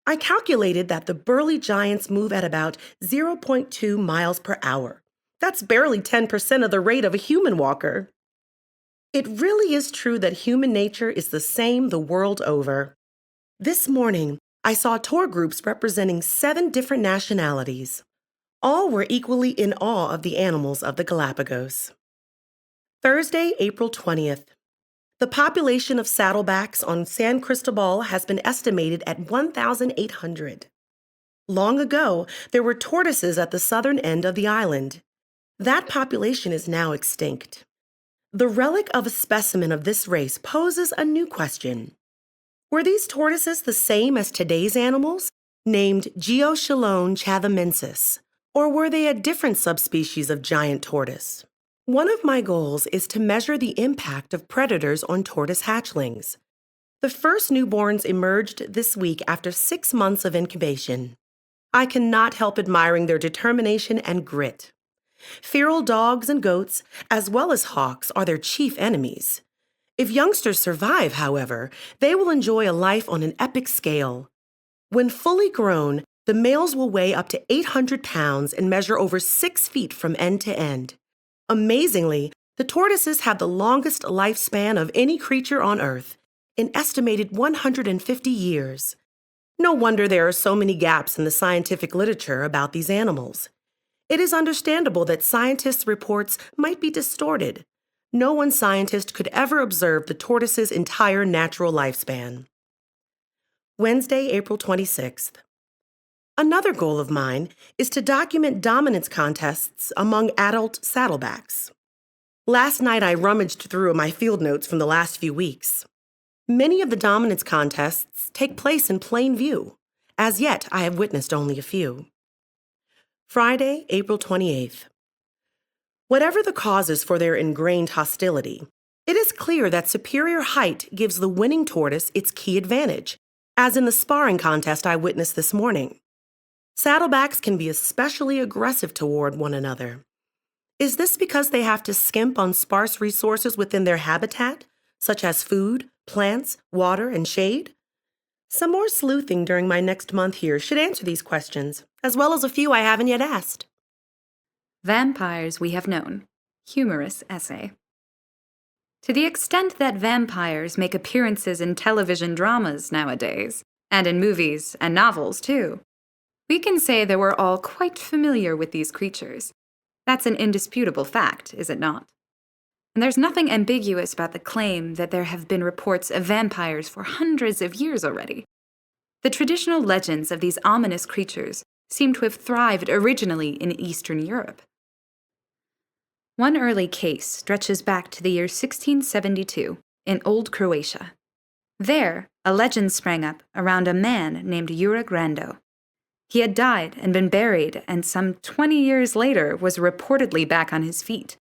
I calculated that the burly giants move at about 0.2 miles per hour. That's barely 10% of the rate of a human walker. It really is true that human nature is the same the world over. This morning, I saw tour groups representing 7 different nationalities. All were equally in awe of the animals of the Galapagos. Thursday, April 20th. The population of saddlebacks on San Cristobal has been estimated at 1,800. Long ago, there were tortoises at the southern end of the island. That population is now extinct. The relic of a specimen of this race poses a new question. Were these tortoises the same as today's animals, named Geochelone chathamensis, or were they a different subspecies of giant tortoise? One of my goals is to measure the impact of predators on tortoise hatchlings. The first newborns emerged this week after 6 months of incubation. I cannot help admiring their determination and grit. Feral dogs and goats, as well as hawks, are their chief enemies. If youngsters survive, however, they will enjoy a life on an epic scale. When fully grown, the males will weigh up to 800 pounds and measure over 6 feet from end to end. Amazingly, the tortoises have the longest lifespan of any creature on Earth, an estimated 150 years. No wonder there are so many gaps in the scientific literature about these animals. It is understandable that scientists' reports might be distorted. No one scientist could ever observe the tortoise's entire natural lifespan. Wednesday, April 26th. Another goal of mine is to document dominance contests among adult saddlebacks. Last night I rummaged through my field notes from the last few weeks. Many of the dominance contests take place in plain view. As yet, I have witnessed only a few. Friday, April 28th. Whatever the causes for their ingrained hostility, it is clear that superior height gives the winning tortoise its key advantage, as in the sparring contest I witnessed this morning. Saddlebacks can be especially aggressive toward one another. Is this because they have to skimp on sparse resources within their habitat, such as food, plants, water, and shade? Some more sleuthing during my next month here should answer these questions, as well as a few I haven't yet asked.
Vampires We Have Known. Humorous essay. To the extent that vampires make appearances in television dramas nowadays, and in movies and novels too, we can say that we're all quite familiar with these creatures. That's an indisputable fact, is it not? And there's nothing ambiguous about the claim that there have been reports of vampires for hundreds of years already. The traditional legends of these ominous creatures seem to have thrived originally in Eastern Europe. One early case stretches back to the year 1672 in Old Croatia. There, a legend sprang up around a man named Jure Grando. He had died and been buried, and some 20 years later was reportedly back on his feet.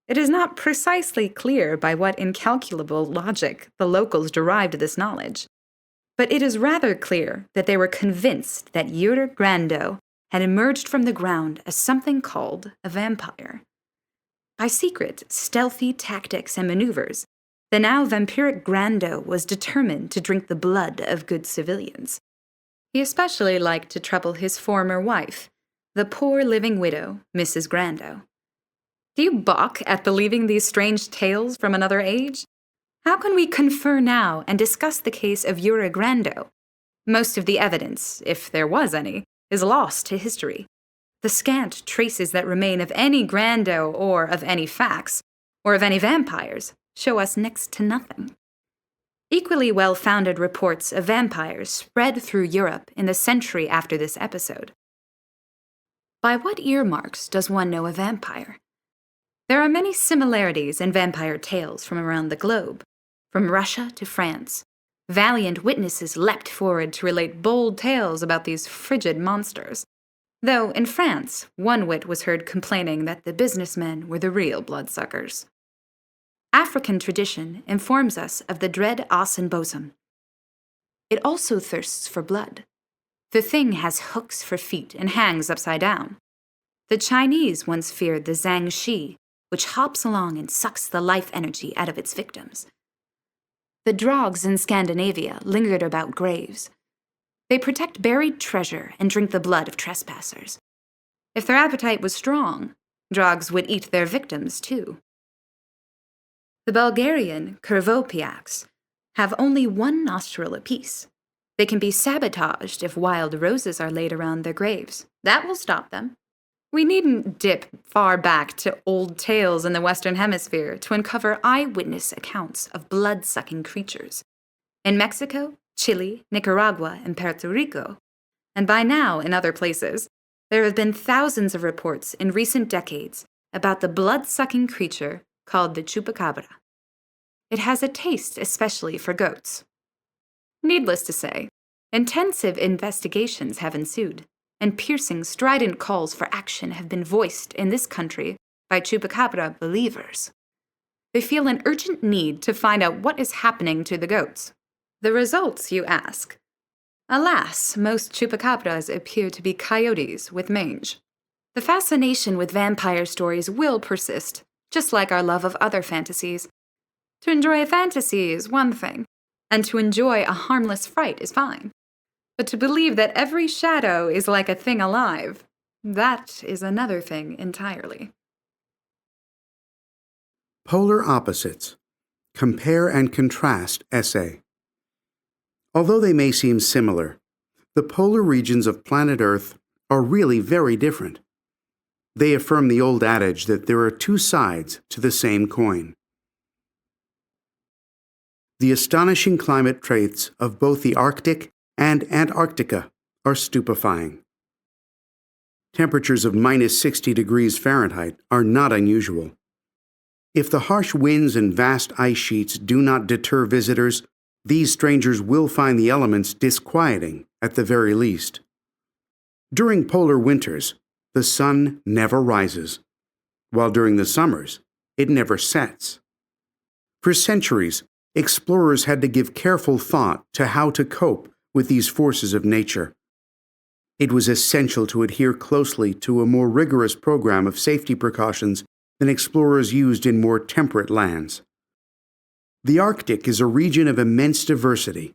It is not precisely clear by what incalculable logic the locals derived this knowledge, but it is rather clear that they were convinced that Jure Grando had emerged from the ground as something called a vampire. By secret, stealthy tactics and maneuvers, the now vampiric Grando was determined to drink the blood of good civilians. He especially liked to trouble his former wife, the poor living widow, Mrs. Grando. Do you balk at believing these strange tales from another age? How can we confer now and discuss the case of Jure Grando? Most of the evidence, if there was any, is lost to history. The scant traces that remain of any Grando or of any facts, or of any vampires, show us next to nothing. Equally well-founded reports of vampires spread through Europe in the century after this episode. By what earmarks does one know a vampire? There are many similarities in vampire tales from around the globe. From Russia to France, valiant witnesses leapt forward to relate bold tales about these frigid monsters. Though in France, one wit was heard complaining that the businessmen were the real bloodsuckers. African tradition informs us of the dread os and bosom. It also thirsts for blood. The thing has hooks for feet and hangs upside down. The Chinese once feared the zhang shi, which hops along and sucks the life energy out of its victims. The drogs in Scandinavia lingered about graves. They protect buried treasure and drink the blood of trespassers. If their appetite was strong, drogs would eat their victims too. The Bulgarian Krvopiaks have only one nostril apiece. They can be sabotaged if wild roses are laid around their graves. That will stop them. We needn't dip far back to old tales in the Western Hemisphere to uncover eyewitness accounts of blood-sucking creatures. In Mexico, Chile, Nicaragua, and Puerto Rico, and by now in other places, there have been thousands of reports in recent decades about the blood-sucking creature called the chupacabra. It has a taste especially for goats. Needless to say, intensive investigations have ensued, and piercing, strident calls for action have been voiced in this country by chupacabra believers. They feel an urgent need to find out what is happening to the goats. The results, you ask? Alas, most chupacabras appear to be coyotes with mange. The fascination with vampire stories will persist, just like our love of other fantasies. To enjoy a fantasy is one thing, and to enjoy a harmless fright is fine. But to believe that every shadow is like a thing alive, that is another thing entirely.
Polar Opposites. Compare and Contrast Essay. Although they may seem similar, the polar regions of planet Earth are really very different. They affirm the old adage that there are two sides to the same coin. The astonishing climate traits of both the Arctic and Antarctica are stupefying. Temperatures of minus 60 degrees Fahrenheit are not unusual. If the harsh winds and vast ice sheets do not deter visitors, these strangers will find the elements disquieting at the very least. During polar winters, the sun never rises, while during the summers, it never sets. For centuries, explorers had to give careful thought to how to cope with these forces of nature. It was essential to adhere closely to a more rigorous program of safety precautions than explorers used in more temperate lands. The Arctic is a region of immense diversity.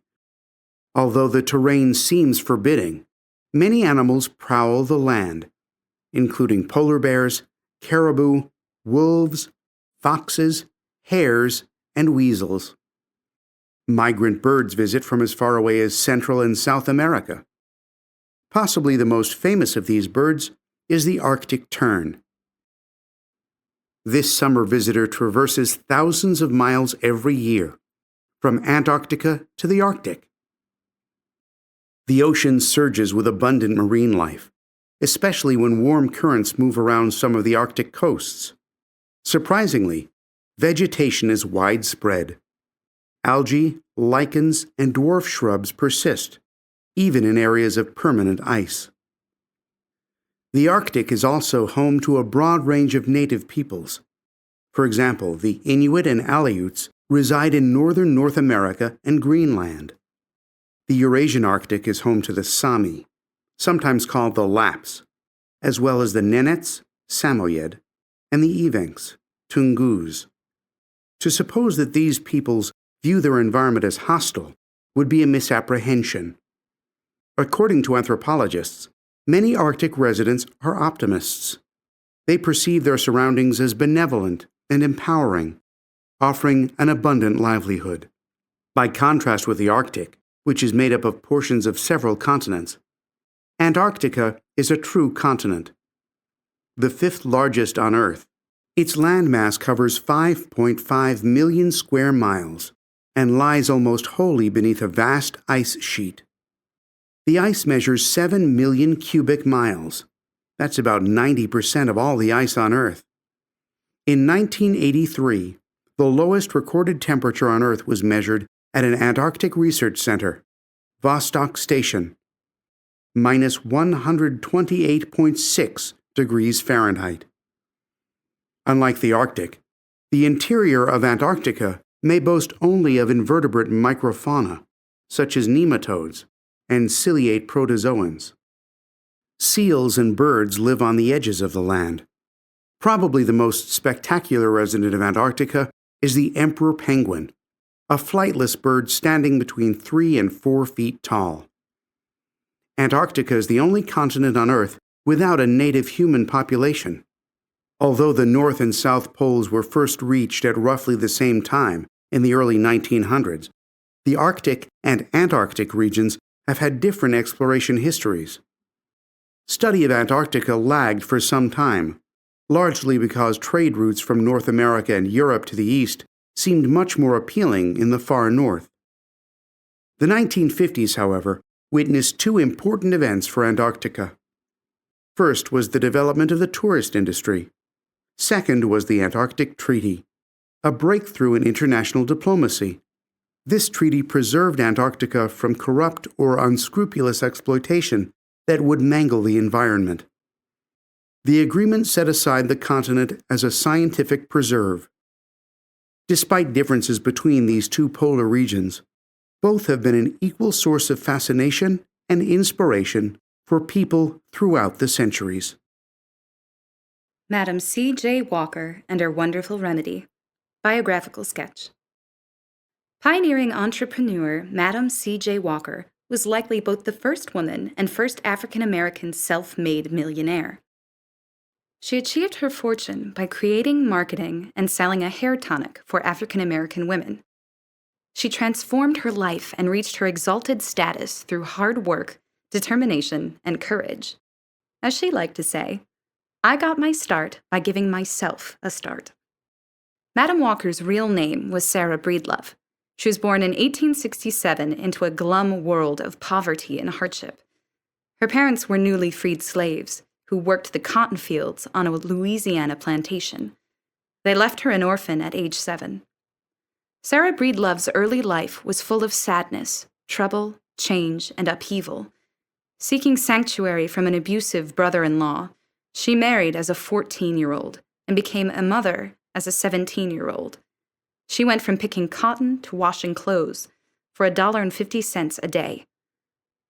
Although the terrain seems forbidding, many animals prowl the land, including polar bears, caribou, wolves, foxes, hares, and weasels. Migrant birds visit from as far away as Central and South America. Possibly the most famous of these birds is the Arctic tern. This summer visitor traverses thousands of miles every year, from Antarctica to the Arctic. The ocean surges with abundant marine life, especially when warm currents move around some of the Arctic coasts. Surprisingly, vegetation is widespread. Algae, lichens, and dwarf shrubs persist, even in areas of permanent ice. The Arctic is also home to a broad range of native peoples. For example, the Inuit and Aleuts reside in northern North America and Greenland. The Eurasian Arctic is home to the Sami, sometimes called the Lapps, as well as the Nenets, Samoyed, and the Evenks, Tungus. To suppose that these peoples view their environment as hostile would be a misapprehension. According to anthropologists, many Arctic residents are optimists. They perceive their surroundings as benevolent and empowering, offering an abundant livelihood. By contrast with the Arctic, which is made up of portions of several continents, Antarctica is a true continent. The fifth largest on Earth, its landmass covers 5.5 million square miles and lies almost wholly beneath a vast ice sheet. The ice measures 7 million cubic miles. That's about 90% of all the ice on Earth. In 1983, the lowest recorded temperature on Earth was measured at an Antarctic research center, Vostok Station, minus 128.6 degrees Fahrenheit. Unlike the Arctic, the interior of Antarctica may boast only of invertebrate microfauna, such as nematodes and ciliate protozoans. Seals and birds live on the edges of the land. Probably the most spectacular resident of Antarctica is the emperor penguin, a flightless bird standing between 3 and 4 feet tall. Antarctica is the only continent on Earth without a native human population. Although the North and South Poles were first reached at roughly the same time in the early 1900s, the Arctic and Antarctic regions have had different exploration histories. Study of Antarctica lagged for some time, largely because trade routes from North America and Europe to the east seemed much more appealing in the far north. The 1950s, however, witnessed two important events for Antarctica. First was the development of the tourist industry. Second was the Antarctic Treaty, a breakthrough in international diplomacy. This treaty preserved Antarctica from corrupt or unscrupulous exploitation that would mangle the environment. The agreement set aside the continent as a scientific preserve. Despite differences between these two polar regions, both have been an equal source of fascination and inspiration for people throughout the centuries.
Madam C.J. Walker and Her Wonderful Remedy. Biographical sketch. Pioneering entrepreneur Madam C.J. Walker was likely both the first woman and first African-American self-made millionaire. She achieved her fortune by creating, marketing, and selling a hair tonic for African-American women. She transformed her life and reached her exalted status through hard work, determination, and courage. As she liked to say, "I got my start by giving myself a start." Madam Walker's real name was Sarah Breedlove. She was born in 1867 into a glum world of poverty and hardship. Her parents were newly freed slaves who worked the cotton fields on a Louisiana plantation. They left her an orphan at age 7. Sarah Breedlove's early life was full of sadness, trouble, change, and upheaval. Seeking sanctuary from an abusive brother-in-law, she married as a 14-year-old and became a mother as a 17-year-old. She went from picking cotton to washing clothes for $1.50 a day.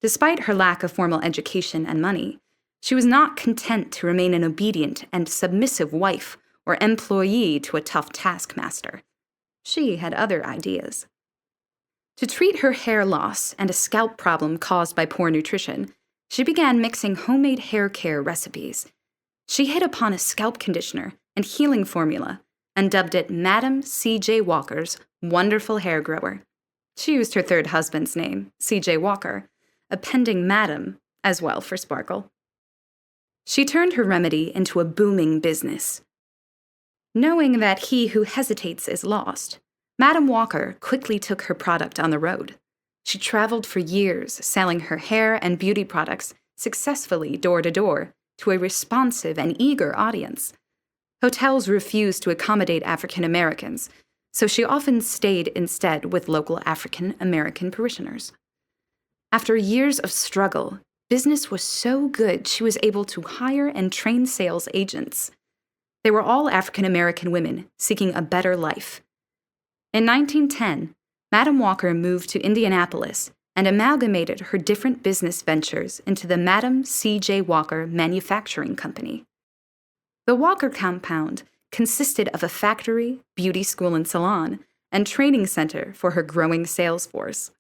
Despite her lack of formal education and money, she was not content to remain an obedient and submissive wife or employee to a tough taskmaster. She had other ideas. To treat her hair loss and a scalp problem caused by poor nutrition, she began mixing homemade hair care recipes. She hit upon a scalp conditioner and healing formula and dubbed it Madam C.J. Walker's Wonderful Hair Grower. She used her third husband's name, C.J. Walker, appending Madam as well for sparkle. She turned her remedy into a booming business. Knowing that he who hesitates is lost, Madam Walker quickly took her product on the road. She traveled for years, selling her hair and beauty products successfully door to door to a responsive and eager audience. Hotels refused to accommodate African Americans, so she often stayed instead with local African American parishioners. After years of struggle, business was so good she was able to hire and train sales agents. They were all African American women seeking a better life. In 1910, Madam Walker moved to Indianapolis and amalgamated her different business ventures into the Madam C.J. Walker Manufacturing Company. The Walker compound consisted of a factory, beauty school and salon, and training center for her growing sales force.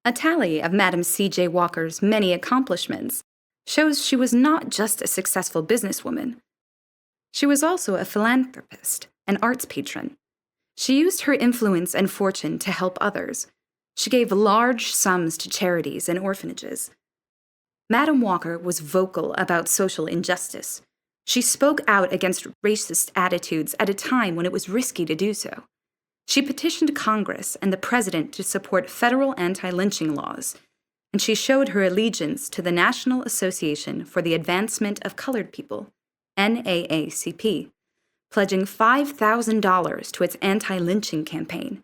A tally of Madam C.J. Walker's many accomplishments shows she was not just a successful businesswoman. She was also a philanthropist, an arts patron. She used her influence and fortune to help others. She gave large sums to charities and orphanages. Madam Walker was vocal about social injustice. She spoke out against racist attitudes at a time when it was risky to do so. She petitioned Congress and the president to support federal anti-lynching laws, and she showed her allegiance to the National Association for the Advancement of Colored People, NAACP, pledging $5,000 to its anti-lynching campaign.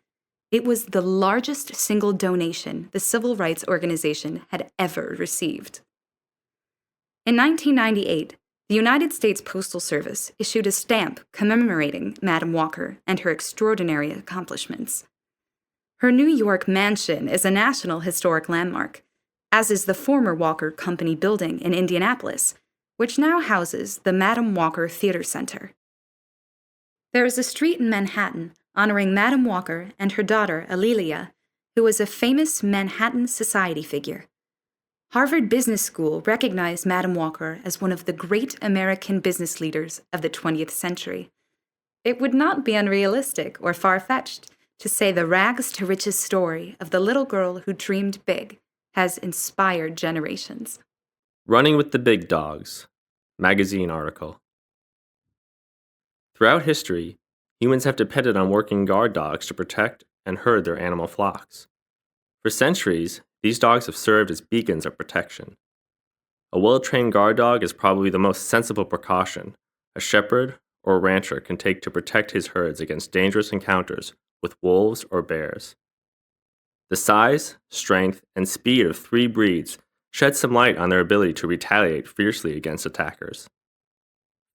It was the largest single donation the civil rights organization had ever received. In 1998, the United States Postal Service issued a stamp commemorating Madam Walker and her extraordinary accomplishments. Her New York mansion is a National Historic Landmark, as is the former Walker Company building in Indianapolis, which now houses the Madam Walker Theater Center. There is a street in Manhattan honoring Madam Walker and her daughter, Alelia, who was a famous Manhattan society figure. Harvard Business School recognized Madam Walker as one of the great American business leaders of the 20th century. It would not be unrealistic or far-fetched to say the rags-to-riches story of the little girl who dreamed big has inspired generations.
Running with the Big Dogs, magazine article. Throughout history, humans have depended on working guard dogs to protect and herd their animal flocks. For centuries, these dogs have served as beacons of protection. A well-trained guard dog is probably the most sensible precaution a shepherd or rancher can take to protect his herds against dangerous encounters with wolves or bears. The size, strength, and speed of three breeds shed some light on their ability to retaliate fiercely against attackers.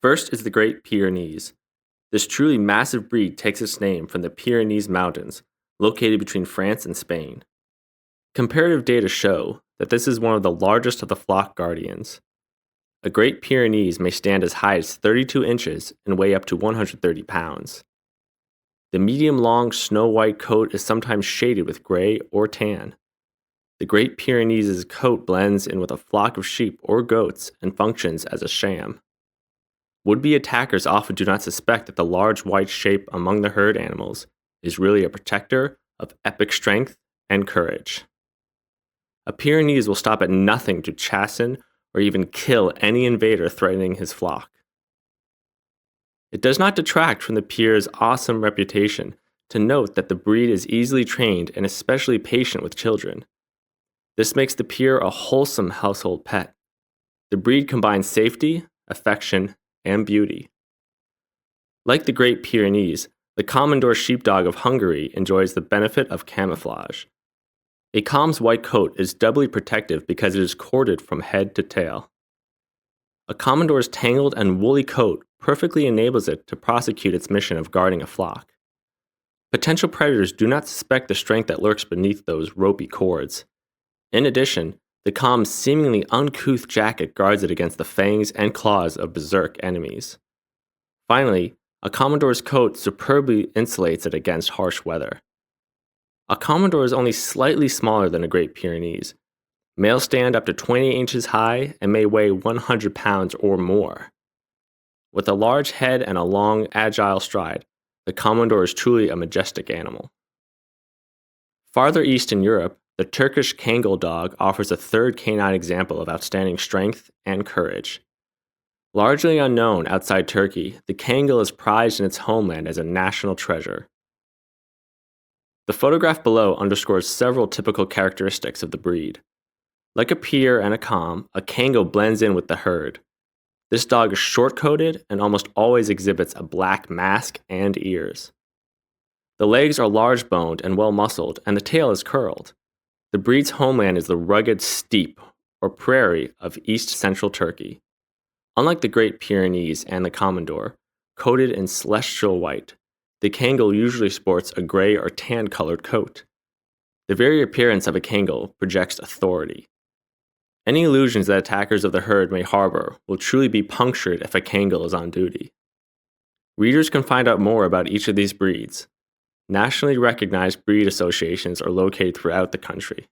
First is the Great Pyrenees. This truly massive breed takes its name from the Pyrenees Mountains, located between France and Spain. Comparative data show that this is one of the largest of the flock guardians. A Great Pyrenees may stand as high as 32 inches and weigh up to 130 pounds. The medium-long snow-white coat is sometimes shaded with gray or tan. The Great Pyrenees' coat blends in with a flock of sheep or goats and functions as a sham. Would-be attackers often do not suspect that the large white shape among the herd animals is really a protector of epic strength and courage. A Pyrenees will stop at nothing to chasten or even kill any invader threatening his flock. It does not detract from the Pyre's awesome reputation to note that the breed is easily trained and especially patient with children. This makes the Pyre a wholesome household pet. The breed combines safety, affection, and beauty. Like the Great Pyrenees, the Commodore sheepdog of Hungary enjoys the benefit of camouflage. A Com's white coat is doubly protective because it is corded from head to tail. A Commodore's tangled and woolly coat perfectly enables it to prosecute its mission of guarding a flock. Potential predators do not suspect the strength that lurks beneath those ropey cords. In addition, the Com's seemingly uncouth jacket guards it against the fangs and claws of berserk enemies. Finally, a Commodore's coat superbly insulates it against harsh weather. A Commodore is only slightly smaller than a Great Pyrenees. Males stand up to 20 inches high and may weigh 100 pounds or more. With a large head and a long, agile stride, the Commodore is truly a majestic animal. Farther east in Europe, the Turkish Kangal dog offers a third canine example of outstanding strength and courage. Largely unknown outside Turkey, the Kangal is prized in its homeland as a national treasure. The photograph below underscores several typical characteristics of the breed. Like a Pier and a Com, a Kangal blends in with the herd. This dog is short-coated and almost always exhibits a black mask and ears. The legs are large-boned and well-muscled, and the tail is curled. The breed's homeland is the rugged steppe, or prairie, of east-central Turkey. Unlike the Great Pyrenees and the Commodore, coated in celestial white, the Kangal usually sports a gray or tan-colored coat. The very appearance of a Kangal projects authority. Any illusions that attackers of the herd may harbor will truly be punctured if a Kangal is on duty. Readers can find out more about each of these breeds. Nationally recognized breed associations are located throughout the country.